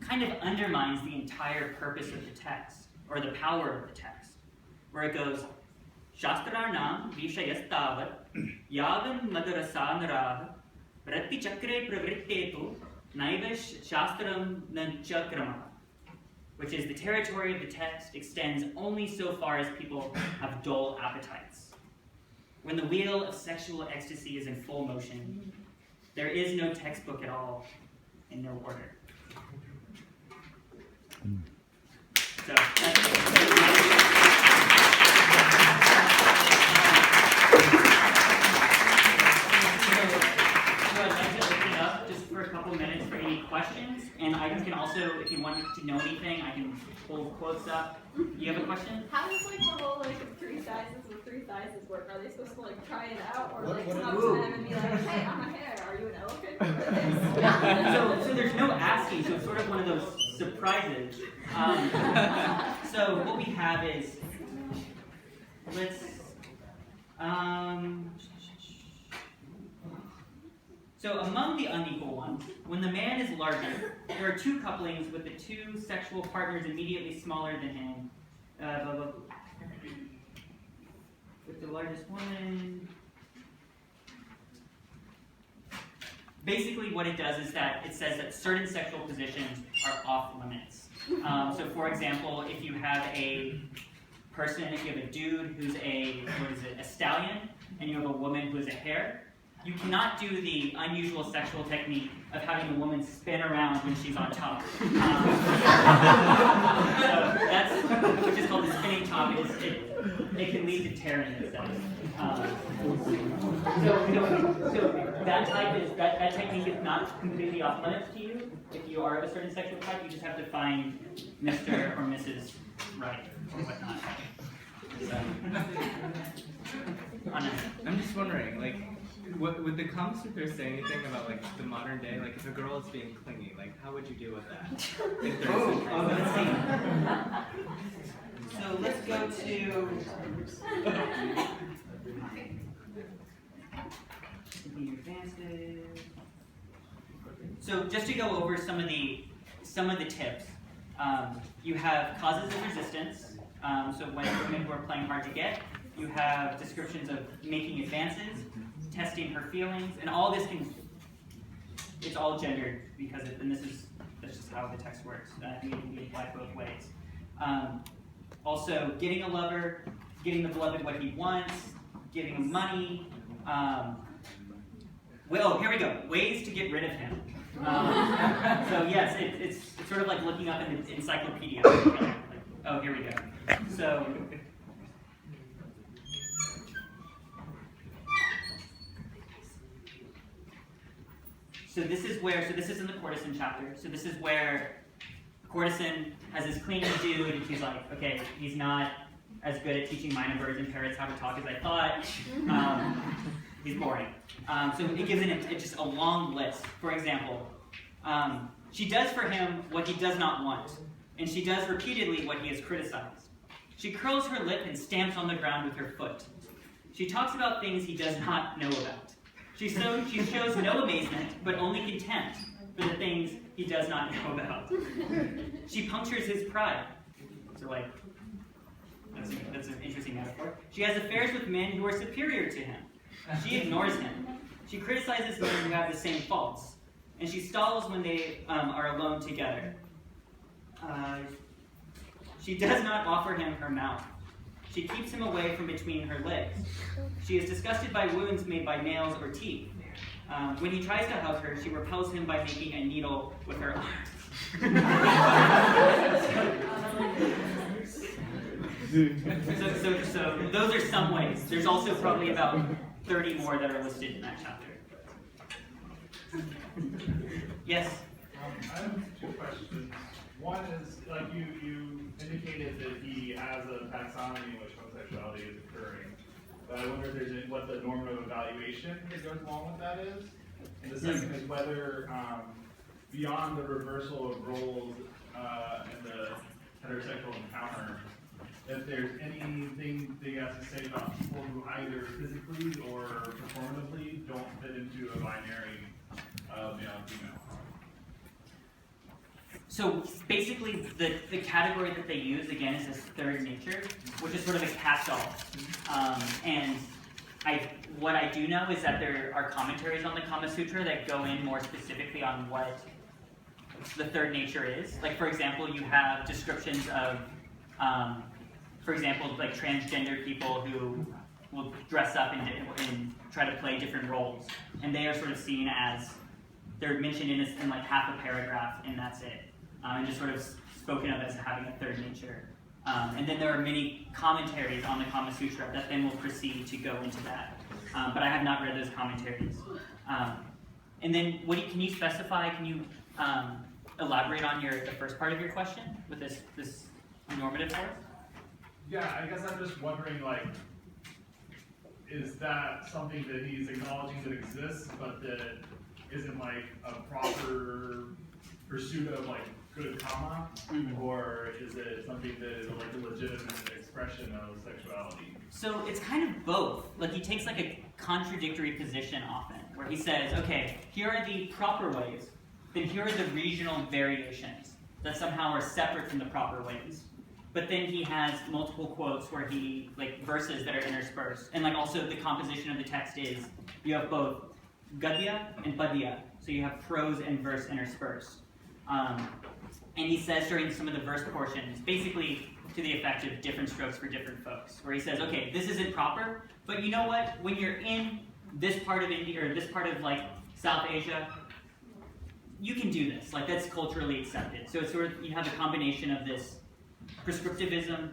kind of undermines the entire purpose of the text, or the power of the text, where it goes, Shastranam vishayastavat yavan madarasanaraha rati chakre pravrittetu naiva shastram nanchakrama, which is the territory of the text extends only so far as people have dull appetites. When the wheel of sexual ecstasy is in full motion, there is no textbook at all and no order. So I'd like to open it up just for a couple minutes for any questions, and I can also, if you want to know anything, I can pull quotes up. You have a question? How does like the whole like three sizes work? Are they supposed to like try it out, or like come up to them and be like, "Hey, I'm a hare. Are you an elephant?" So there's no asking. So it's sort of one of those surprises. So what we have is So among the unequal ones, when the man is larger, there are two couplings with the two sexual partners immediately smaller than him. With the largest woman. Basically what it does is that it says that certain sexual positions are off limits. So for example, if you have a person, if you have a dude who's a stallion, and you have a woman who's a hare, you cannot do the unusual sexual technique of having the woman spin around when she's on top. So that's, which is called the spinning top. It can lead to tearing itself. So that technique is not completely off limits to you. If you are of a certain sexual type, you just have to find Mr. or Mrs. Right or whatnot. I'm just wondering, like, would the Kamasutra say anything about like the modern day? Like, if a girl is being clingy, like, how would you deal with that? Let's see. So let's go to. So just to go over some of the tips, you have causes of resistance. So when women who are playing hard to get, you have descriptions of making advances, testing her feelings, and all this it's all gendered because that's just how the text works. I think it can be applied both ways. Also, getting a lover, getting the beloved what he wants, giving him money. Well, here we go. Ways to get rid of him. So yes, it's sort of like looking up an encyclopedia. Oh, here we go. So this is in the courtesan chapter. So this is where courtesan has this cleaning dude, and she's like, okay, he's not as good at teaching minor birds and parrots how to talk as I thought. He's boring. So it gives it just a long list. For example, she does for him what he does not want, and she does repeatedly what he has criticized. She curls her lip and stamps on the ground with her foot. She talks about things he does not know about. She shows no amazement, but only contempt for the things he does not know about. She punctures his pride. So like, that's an interesting metaphor. She has affairs with men who are superior to him. She ignores him. She criticizes men who have the same faults. And she stalls when they are alone together. She does not offer him her mouth. She keeps him away from between her legs. She is disgusted by wounds made by nails or teeth. When he tries to hug her, she repels him by making a needle with her arms. So those are some ways. There's also probably about 30 more that are listed in that chapter. Yes? I have two questions. One is, like you indicated that he has a taxonomy in which homosexuality is occurring. But I wonder if there's what the normative evaluation that goes along with that is. And the second is whether, beyond the reversal of roles in the heterosexual encounter, if there's anything that you have to say about people who either physically or performatively don't fit into a binary male and female. So basically, the category that they use, again, is this third nature, which is sort of a catch-all. And what I do know is that there are commentaries on the Kamasutra that go in more specifically on what the third nature is. Like, for example, you have descriptions of, for example, like transgender people who will dress up and try to play different roles. And they are sort of seen as, they're mentioned in like half a paragraph, and that's it. And just sort of spoken of as having a third nature. And then there are many commentaries on the Kamasutra that then will proceed to go into that. But I have not read those commentaries. And then, can you specify, can you elaborate on the first part of your question with this normative force? Yeah, I guess I'm just wondering, like, is that something that he's acknowledging that exists, but that isn't like a proper pursuit of like good karma, or is it something that is like a legitimate expression of sexuality? So it's kind of both. Like, he takes like a contradictory position often, where he says, okay, here are the proper ways, then here are the regional variations that somehow are separate from the proper ways. But then he has multiple quotes where he, like, verses that are interspersed. And like also the composition of the text is, you have both gadya and padya, so you have prose and verse interspersed. And he says during some of the verse portions, basically to the effect of different strokes for different folks, where he says, okay, this isn't proper, but you know what? When you're in this part of India, or this part of like South Asia, you can do this. Like, that's culturally accepted. So it's sort of, you have a combination of this prescriptivism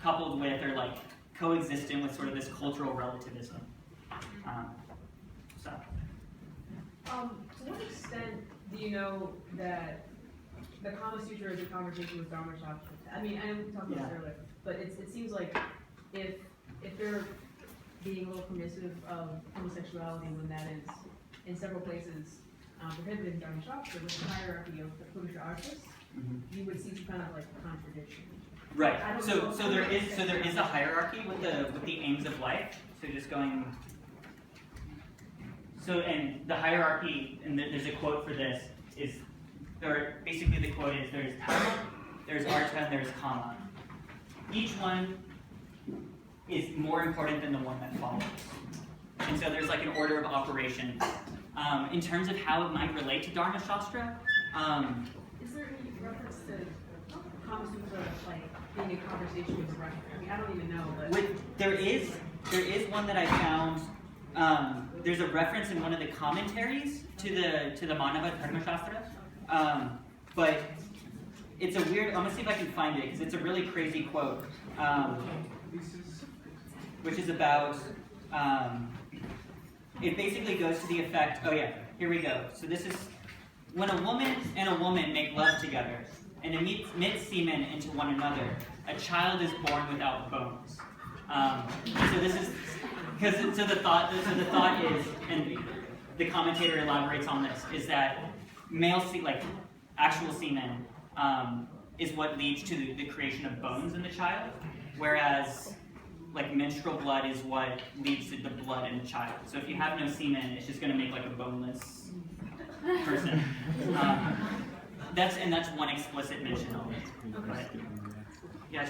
coupled with, or like coexistent with sort of this cultural relativism. To what extent do you know that the Kamasutra is a conversation with Dharma Shastra? I mean, I know we talked about this earlier, but it seems like if they're being a little permissive of homosexuality when that is in several places prohibited in Dharma Shastra with the hierarchy of the Purusha artists, you would see some kind of like contradiction. Right. So there is a hierarchy with the aims of life. So just going. So, and the hierarchy, and there's a quote for this, is, or basically the quote is, there's dharma, there's artha, and there's kama. Each one is more important than the one that follows. And so there's like an order of operations. In terms of how it might relate to Dharma Shastra, is there any reference to Kamasutra like being a conversation with a reference? I mean, I don't even know, but there is one that I found. There's a reference in one of the commentaries to the Manava Dharma Shastra, but it's a weird. I'm gonna see if I can find it because it's a really crazy quote, which is about. It basically goes to the effect. Oh yeah, here we go. So this is when a woman and a woman make love together and emit semen into one another. A child is born without bones. So this is. So the thought is, and the commentator elaborates on this, is that actual semen is what leads to the creation of bones in the child, whereas like menstrual blood is what leads to the blood in the child. So if you have no semen, it's just going to make like a boneless person. That's one explicit mention of it. But, yeah,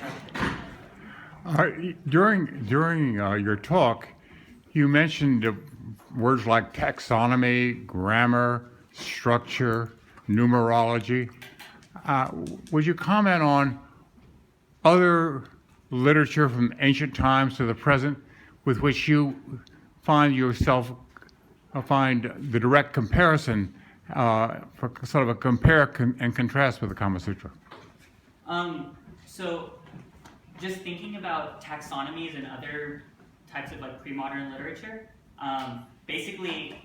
Charlie. During your talk, you mentioned words like taxonomy, grammar, structure, numerology. Would you comment on other literature from ancient times to the present with which you find the direct comparison for sort of a compare and contrast with the Kamasutra? So just thinking about taxonomies and other types of like pre-modern literature, basically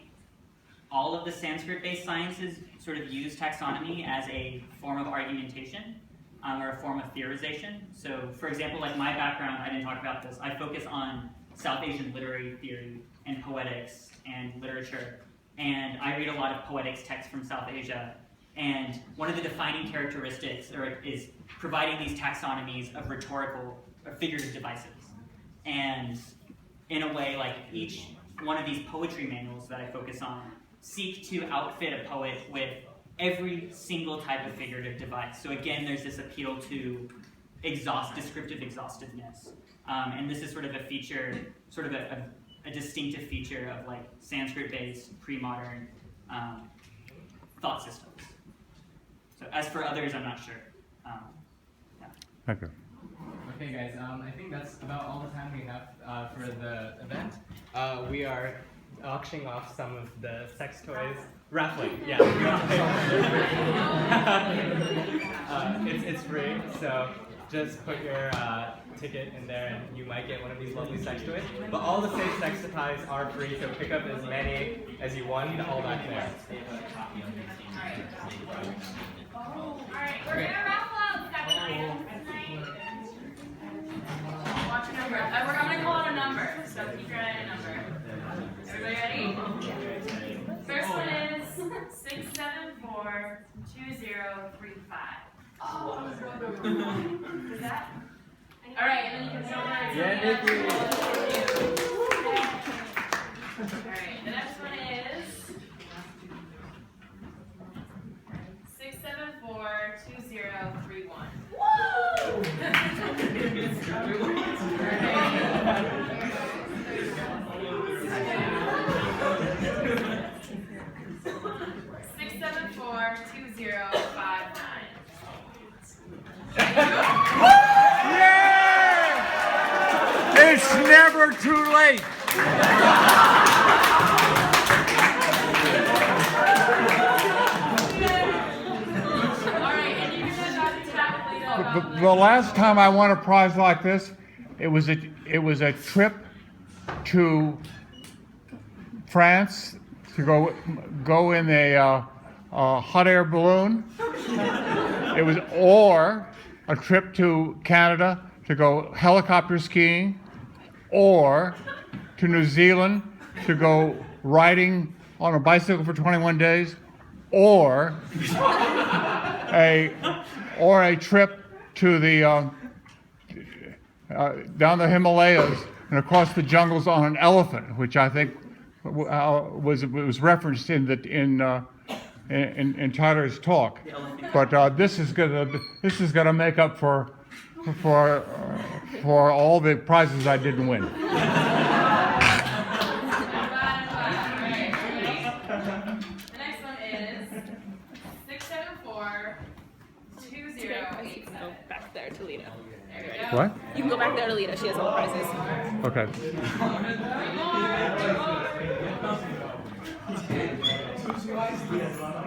all of the Sanskrit-based sciences sort of use taxonomy as a form of argumentation or a form of theorization. So for example, like my background, I didn't talk about this, I focus on South Asian literary theory and poetics and literature. And I read a lot of poetics texts from South Asia. And one of the defining characteristics is providing these taxonomies of rhetorical or figurative devices. And in a way, like each one of these poetry manuals that I focus on seek to outfit a poet with every single type of figurative device. So again, there's this appeal to descriptive exhaustiveness. And this is sort of a feature, sort of a distinctive feature of like Sanskrit-based pre-modern thought systems. So as for others, I'm not sure. Yeah. Thank you. Okay, guys. I think that's about all the time we have for the event. We are auctioning off some of the sex toys. Raffling, yeah. It's free, so just put your ticket in there and you might get one of these lovely sex toys. But all the safe sex toys are free, so pick up as many as you want, all back there. Alright, we're gonna raffle out 7 items tonight. Watch a number. I'm gonna call out a number, so keep your eye on a number. Everybody ready? First one is 6742035. Oh, I was wondering. Is that? Alright, and then you can show that. Yeah, thank you. Alright, the next one is 6742031. Woo! 6742059. Yeah! It's never too late. The last time I won a prize like this, it was a trip to France to go in a hot air balloon. It was or a trip to Canada to go helicopter skiing, or to New Zealand to go riding on a bicycle for 21 days, or a trip to the down the Himalayas and across the jungles on an elephant, which I think was referenced in Tyler's talk. But this is gonna make up for all the prizes I didn't win. The next one is 6742087. Go back there to Lita. There we go. What? You can go back there to Lita. She has all the prizes. Okay.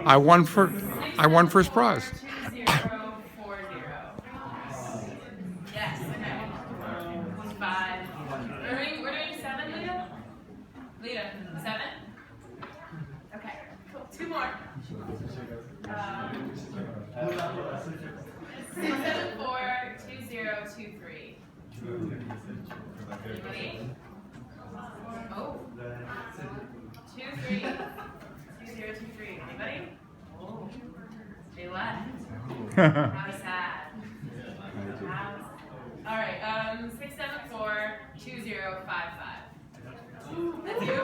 I won first prize. 2040. Yes, okay. 5. We're doing 7, Lita? Lita, 7? Okay, cool. 2 more. 6742023. Anybody? Oh. 232023. Anybody? Oh. They left. How sad. All right. 6742055. That's you.